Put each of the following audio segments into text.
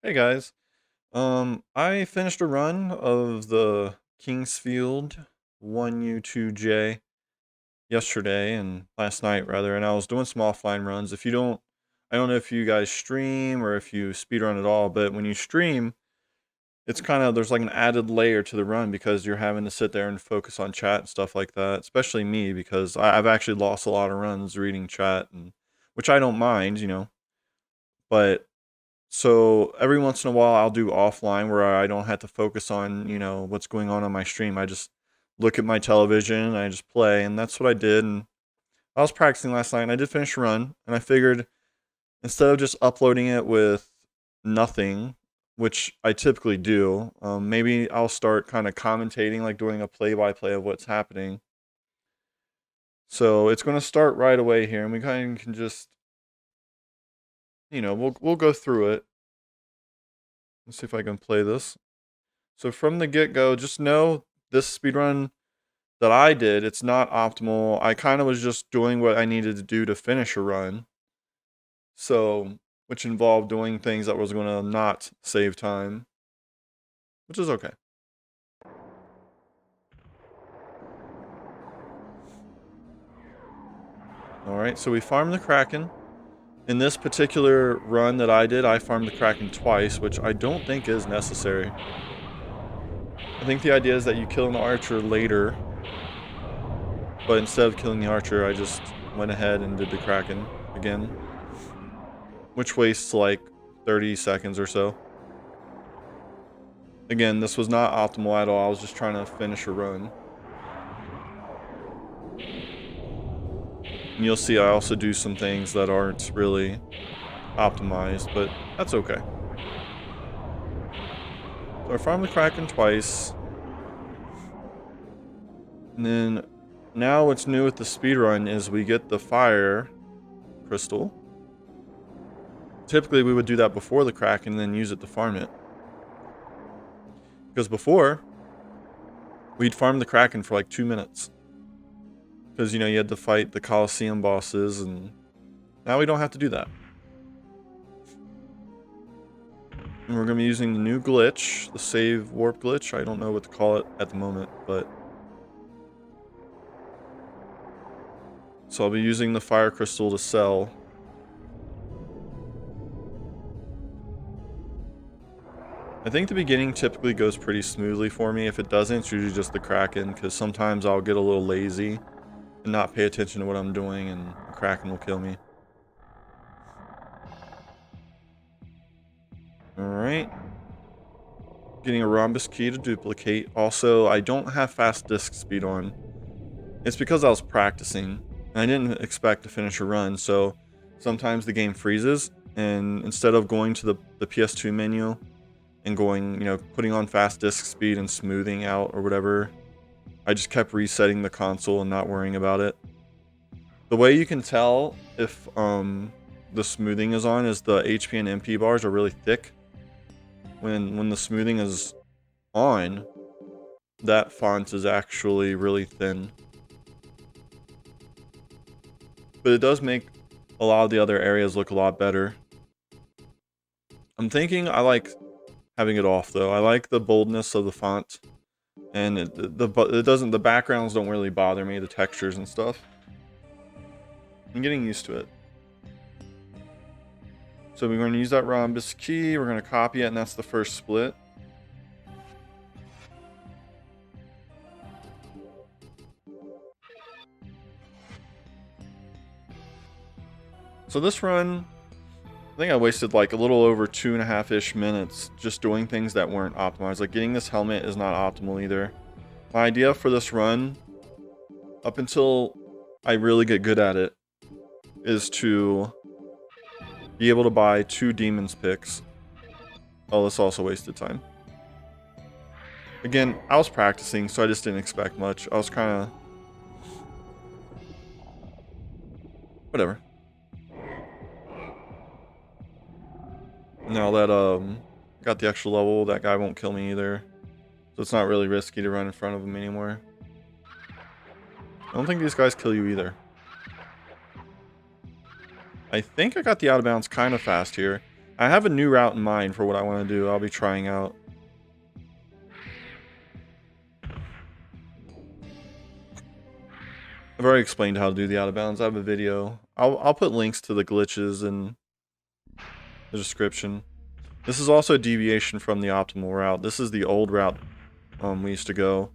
Hey guys, I finished a run of the Kingsfield 1U2J yesterday and last night rather, and I was doing some offline runs. I don't know if you guys stream or if you speedrun at all, but when you stream, it's there's like an added layer to the run because you're having to sit there and focus on chat and stuff like that. Especially me because I've actually lost a lot of runs reading chat, and which I don't mind, but so every once in a while, I'll do offline where I don't have to focus on, what's going on my stream. I just look at my television and I just play, and that's what I did. And I was practicing last night, and I did finish a run, and I figured instead of just uploading it with nothing, which I typically do, maybe I'll start kind of commentating, like doing a play-by-play of what's happening. So it's going to start right away here, and we kind of can just, we'll go through it. Let's see if I can play this. So from the get-go, just know this speedrun that I did, it's not optimal. I kind of was just doing what I needed to do to finish a run. So, which involved doing things that was going to not save time, which is okay. Alright, so we farmed the Kraken. In this particular run that I did, I farmed the Kraken twice, which I don't think is necessary. I think the idea is that you kill an archer later, but instead of killing the archer, I just went ahead and did the Kraken again, which wastes like 30 seconds or so. Again, this was not optimal at all. I was just trying to finish a run. And you'll see I also do some things that aren't really optimized, but that's okay. So I farmed the Kraken twice. And then now what's new with the speedrun is we get the fire crystal. Typically we would do that before the Kraken and then use it to farm it. Because before, we'd farm the Kraken for like 2 minutes. Because, you had to fight the Coliseum bosses, and now we don't have to do that. And we're going to be using the new glitch, the save warp glitch. I don't know what to call it at the moment, but... So I'll be using the fire crystal to sell. I think the beginning typically goes pretty smoothly for me. If it doesn't, it's usually just the Kraken, because sometimes I'll get a little lazy and not pay attention to what I'm doing, and the Kraken will kill me. Alright. Getting a rhombus key to duplicate. Also, I don't have fast disc speed on. It's because I was practicing, and I didn't expect to finish a run, so sometimes the game freezes, and instead of going to the PS2 menu and going, putting on fast disc speed and smoothing out or whatever, I just kept resetting the console and not worrying about it. The way you can tell if the smoothing is on is the HP and MP bars are really thick. When the smoothing is on, that font is actually really thin. But it does make a lot of the other areas look a lot better. I'm thinking I like having it off though. I like the boldness of the font. And the backgrounds don't really bother me, the textures and stuff. I'm getting used to it. So we're going to use that rhombus key, we're going to copy it, and that's the first split. So this run, I think I wasted like a little over 2.5-ish minutes just doing things that weren't optimized. Like getting this helmet is not optimal either. My idea for this run, up until I really get good at it, is to be able to buy 2 demons picks. Oh, this also wasted time. Again, I was practicing, so I just didn't expect much. I was kind of... whatever. Now that got the extra level, that guy won't kill me either. So it's not really risky to run in front of him anymore. I don't think these guys kill you either. I think I got the out of bounds kind of fast here. I have a new route in mind for what I want to do. I'll be trying out. I've already explained how to do the out of bounds. I have a video. I'll put links to the glitches in the description. This is also a deviation from the optimal route. This is the old route we used to go.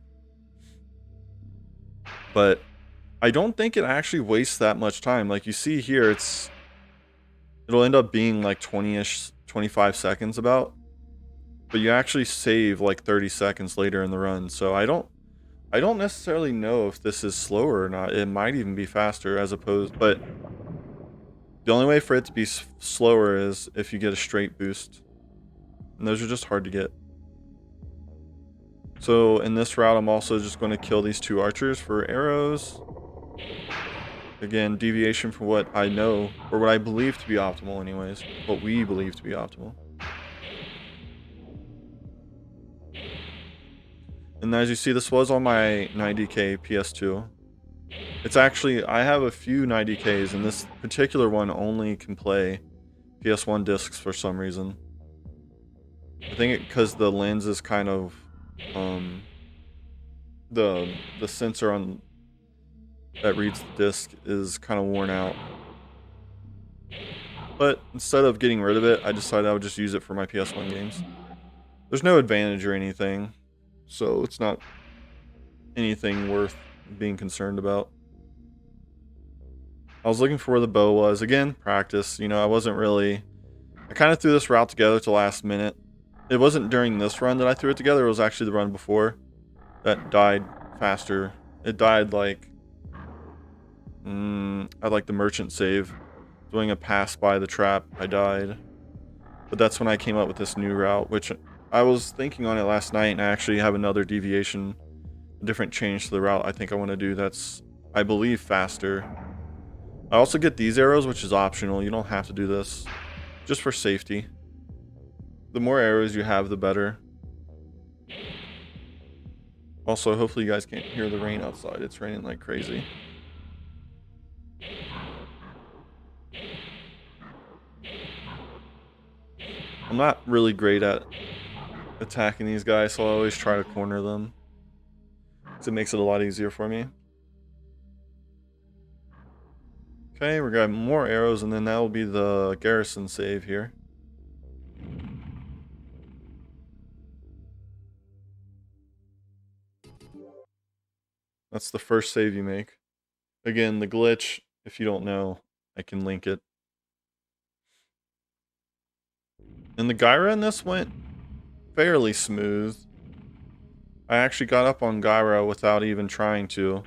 But I don't think it actually wastes that much time. Like you see here, it'll end up being like 20-ish, 25 seconds about. But you actually save like 30 seconds later in the run. So I don't necessarily know if this is slower or not. It might even be faster as opposed, but the only way for it to be slower is if you get a straight boost. And those are just hard to get. So in this route, I'm also just going to kill these 2 archers for arrows. Again, deviation from what I know, or what I believe to be optimal anyways. What we believe to be optimal. And as you see, this was on my 90K PS2. It's actually, I have a few 90Ks, and this particular one only can play PS1 discs for some reason. I think because the lens is kind of, the sensor on that reads the disc is kind of worn out. But instead of getting rid of it, I decided I would just use it for my PS1 games. There's no advantage or anything, so it's not anything worth being concerned about. I was looking for where the bow was. Again, practice. You know, I kind of threw this route together to the last minute. It wasn't during this run that I threw it together. It was actually the run before that died faster. It died like, I like the merchant save. Doing a pass by the trap, I died. But that's when I came up with this new route, which I was thinking on it last night, and I actually have another deviation, a different change to the route I think I want to do that's, I believe, faster. I also get these arrows, which is optional. You don't have to do this, just for safety. The more arrows you have, the better. Also, hopefully you guys can't hear the rain outside. It's raining like crazy. I'm not really great at attacking these guys, so I always try to corner them, because it makes it a lot easier for me. Okay, we got more arrows, and then that will be the garrison save here. That's the first save you make. Again, the glitch, if you don't know, I can link it. And the Gyra in this went fairly smooth. I actually got up on Gyra without even trying to.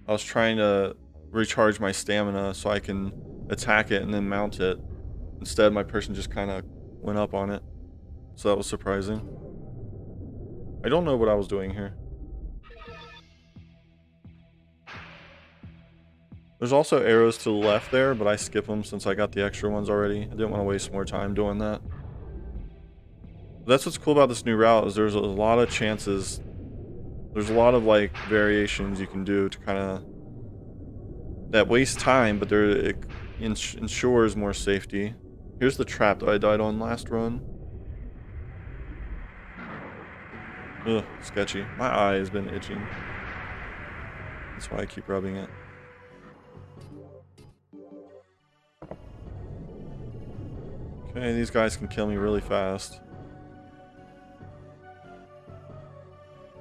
I was trying to recharge my stamina so I can attack it and then mount it. Instead, my person just kind of went up on it. So that was surprising. I don't know what I was doing here. There's also arrows to the left there, but I skip them since I got the extra ones already. I didn't want to waste more time doing that. That's what's cool about this new route, is there's a lot of chances. There's a lot of like variations you can do to kind of that waste time, but it ensures more safety. Here's the trap that I died on last run. Ugh, sketchy. My eye has been itching. That's why I keep rubbing it. Okay, these guys can kill me really fast.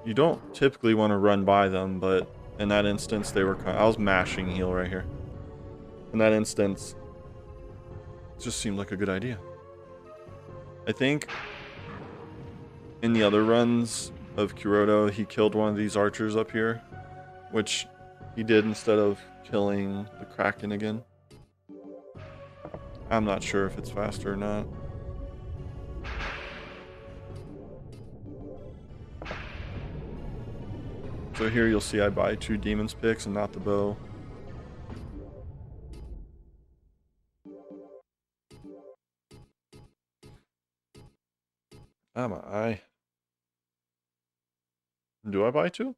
You don't typically want to run by them, but in that instance, they were I was mashing heal right here. In that instance, it just seemed like a good idea. I think in the other runs of Kuroto, he killed one of these archers up here, which he did instead of killing the Kraken again. I'm not sure if it's faster or not. So here you'll see I buy 2 Demon's Picks and not the bow. Ah, my eye. Do I buy 2?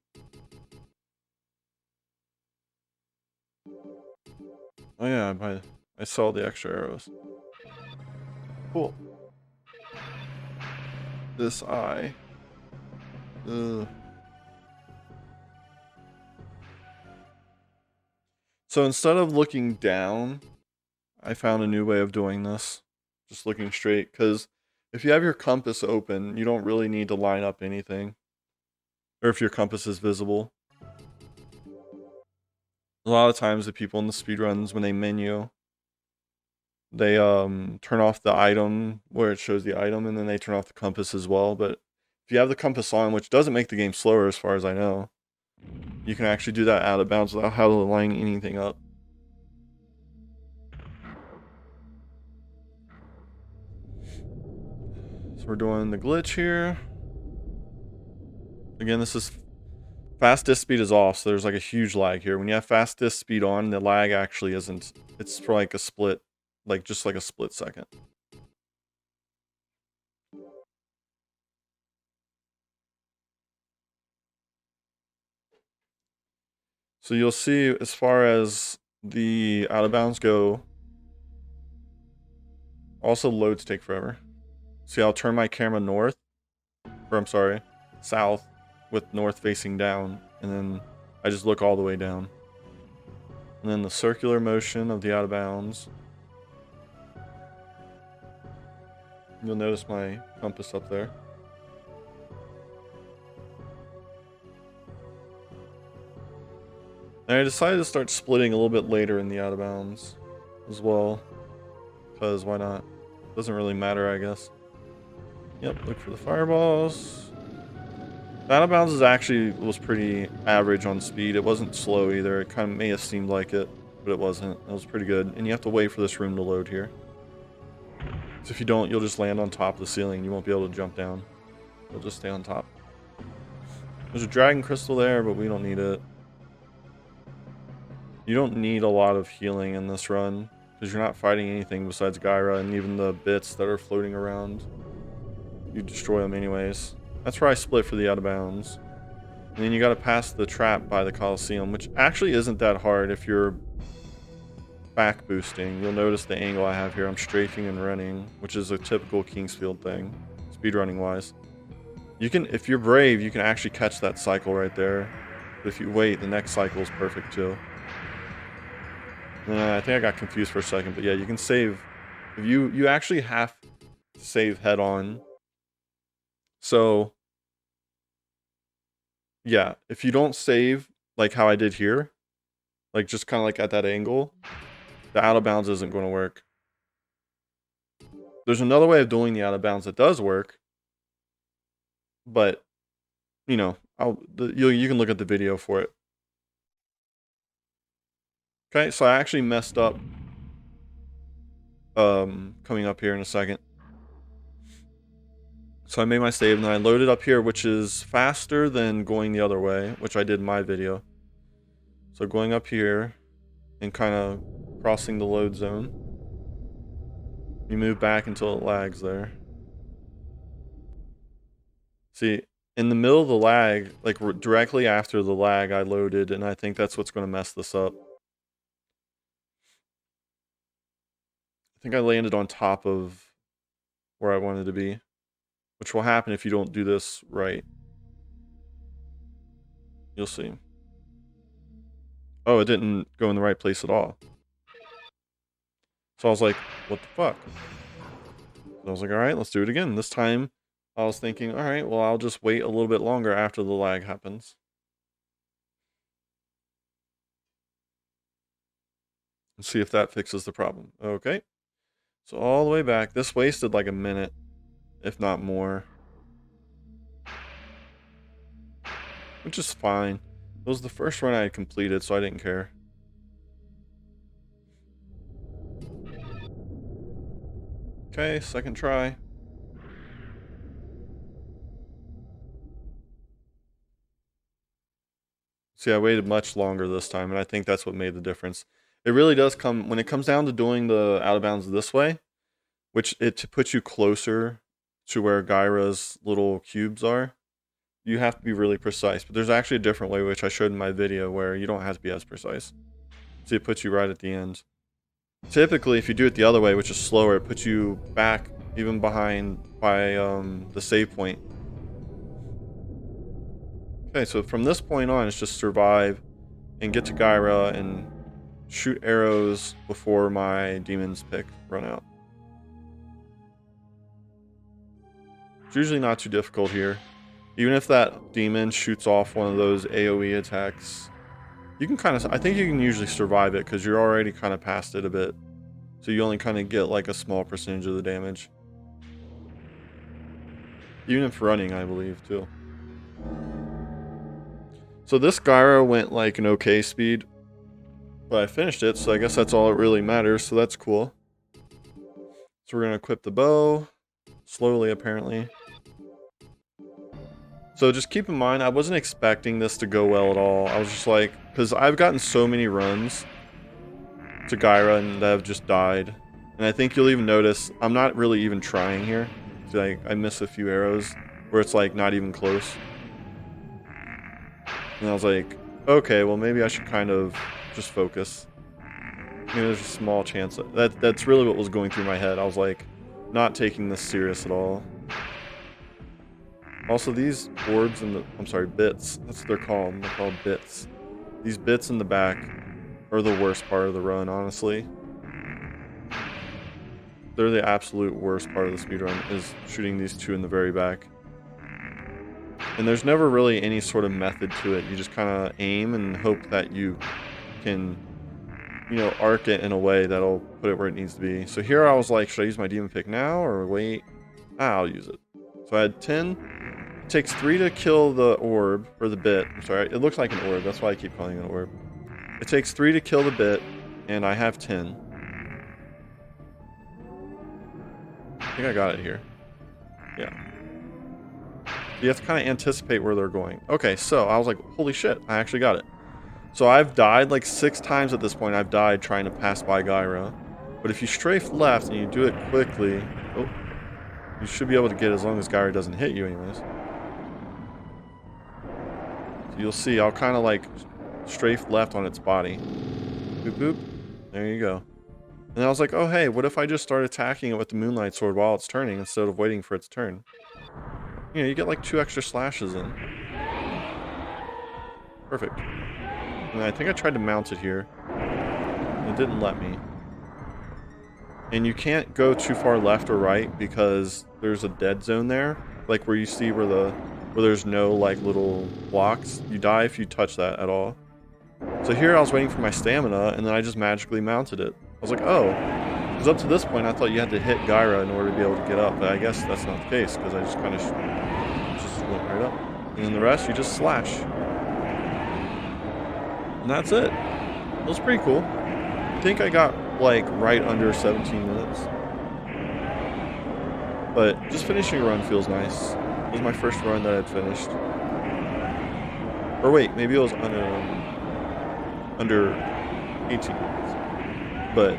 Oh yeah, I sell the extra arrows. Cool. this eye. Ugh. So instead of looking down, I found a new way of doing this. Just looking straight, because if you have your compass open, you don't really need to line up anything. Or if your compass is visible. A lot of times the people in the speedruns, when they menu, they turn off the item where it shows the item, and then they turn off the compass as well. But if you have the compass on, which doesn't make the game slower as far as I know, you can actually do that out of bounds without having to line anything up. So we're doing the glitch here. Again, this is fast disk speed is off, so there's like a huge lag here. When you have fast disk speed on, the lag actually isn't. It's for like a split, like just like a split second. So you'll see as far as the out of bounds go, also loads take forever. See, I'll turn my camera north, or I'm sorry, south, with north facing down, and then I just look all the way down. And then the circular motion of the out of bounds. You'll notice my compass up there. And I decided to start splitting a little bit later in the out of bounds as well, because why not? Doesn't really matter, I guess. Yep, look for the fireballs. The out of bounds was pretty average on speed. It wasn't slow either. It kind of may have seemed like it, but it wasn't. It was pretty good. And you have to wait for this room to load here. So if you don't, you'll just land on top of the ceiling. You won't be able to jump down. You'll just stay on top. There's a dragon crystal there, but we don't need it. You don't need a lot of healing in this run, because you're not fighting anything besides Gyra, and even the bits that are floating around, you destroy them anyways. That's where I split for the out of bounds. And then you gotta pass the trap by the Coliseum, which actually isn't that hard if you're back boosting. You'll notice the angle I have here. I'm strafing and running, which is a typical Kingsfield thing, speedrunning wise. You can, if you're brave, you can actually catch that cycle right there. But if you wait, the next cycle is perfect too. I think I got confused for a second, but yeah, you can save. If you actually have to save head on. So yeah, if you don't save like how I did here, like just kind of like at that angle, the out of bounds isn't going to work. There's another way of doing the out of bounds that does work, but you know, you can look at the video for it. Okay, so I actually messed up coming up here in a second. So I made my save and then I loaded up here, which is faster than going the other way, which I did in my video. So going up here and kind of crossing the load zone. You move back until it lags there. See, in the middle of the lag, like directly after the lag, I loaded, and I think that's what's going to mess this up. I think I landed on top of where I wanted to be, which will happen if you don't do this right. You'll see. Oh, it didn't go in the right place at all. So I was like, what the fuck? So I was like, all right, let's do it again. This time I was thinking, all right, well, I'll just wait a little bit longer after the lag happens. And see if that fixes the problem. Okay. So all the way back. This wasted like a minute, if not more. Which is fine. It was the first run I had completed, so I didn't care. Okay, second try. See, I waited much longer this time, and I think that's what made the difference. It really does come, when it comes down to doing the out of bounds this way, which it puts you closer to where Gyra's little cubes are, you have to be really precise. But there's actually a different way, which I showed in my video, where you don't have to be as precise. See, it puts you right at the end. Typically, if you do it the other way, which is slower, it puts you back, even behind by the save point. Okay, so from this point on, it's just survive and get to Gyra and shoot arrows before my demon's pick run out. It's usually not too difficult here. Even if that demon shoots off one of those AoE attacks, you can kind of, I think you can usually survive it because you're already kind of past it a bit. So you only kind of get like a small percentage of the damage. Even if running, I believe, too. So this Gyra went like an okay speed, but I finished it, so I guess that's all that really matters, so that's cool. So we're going to equip the bow, slowly apparently. So just keep in mind, I wasn't expecting this to go well at all. I was just like, because I've gotten so many runs to Gyra and that have just died. And I think you'll even notice, I'm not really even trying here. So like, I miss a few arrows where it's like not even close. And I was like, okay, well maybe I should kind of just focus. Maybe there's a small chance that's really what was going through my head. I was like, not taking this serious at all. Also, these orbs and bits, that's what they're called. They're called bits. These bits in the back are the worst part of the run, honestly. They're the absolute worst part of the speedrun, is shooting these two in the very back. And there's never really any sort of method to it. You just kind of aim and hope that you can, you know, arc it in a way that'll put it where it needs to be. So here I was like, should I use my demon pick now or wait? I'll use it. So I had 10. It takes 3 to kill the orb, or the bit. I'm sorry, it looks like an orb. That's why I keep calling it an orb. It takes 3 to kill the bit, and I have 10. I think I got it here. Yeah. You have to kind of anticipate where they're going. Okay, so I was like, holy shit, I actually got it. So I've died like 6 times at this point. I've died trying to pass by Gyra. But if you strafe left and you do it quickly, oh, you should be able to get it as long as Gyra doesn't hit you anyways. So you'll see, I'll kind of like strafe left on its body. Boop, boop. There you go. And I was like, oh hey, what if I just start attacking it with the Moonlight Sword while it's turning instead of waiting for its turn? You know, you get like 2 extra slashes in. Perfect. And I think I tried to mount it here. It didn't let me. And you can't go too far left or right because there's a dead zone there. Like where you see where there's no like little blocks. You die if you touch that at all. So here I was waiting for my stamina and then I just magically mounted it. I was like, oh. Because up to this point I thought you had to hit Gyra in order to be able to get up. But I guess that's not the case because I just kind of just went right up. And then the rest you just slash. And that's it. It was pretty cool. I think I got like right under 17 minutes. But just finishing a run feels nice. It was my first run that I'd finished. Or wait, maybe it was under 18 minutes. But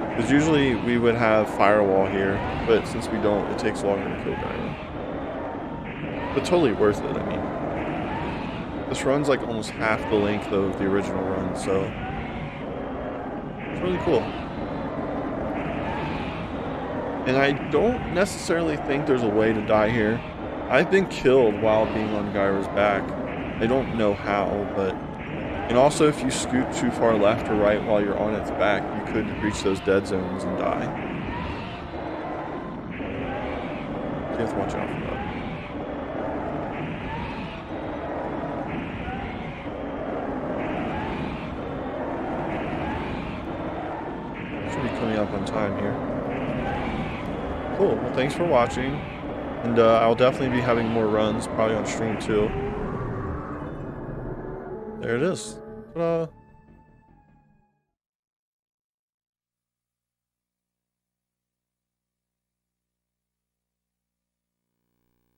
because usually we would have firewall here, but since we don't, it takes longer to kill Gyra. But totally worth it, I mean. This run's like almost half the length of the original run, so it's really cool. And I don't necessarily think there's a way to die here. I've been killed while being on Gyra's back. I don't know how, but... And also, if you scoot too far left or right while you're on its back, you could reach those dead zones and die. So you have to watch out for that. Coming up on time here. Cool. Well, thanks for watching, and I'll definitely be having more runs, probably on stream too. There it is. Ta-da!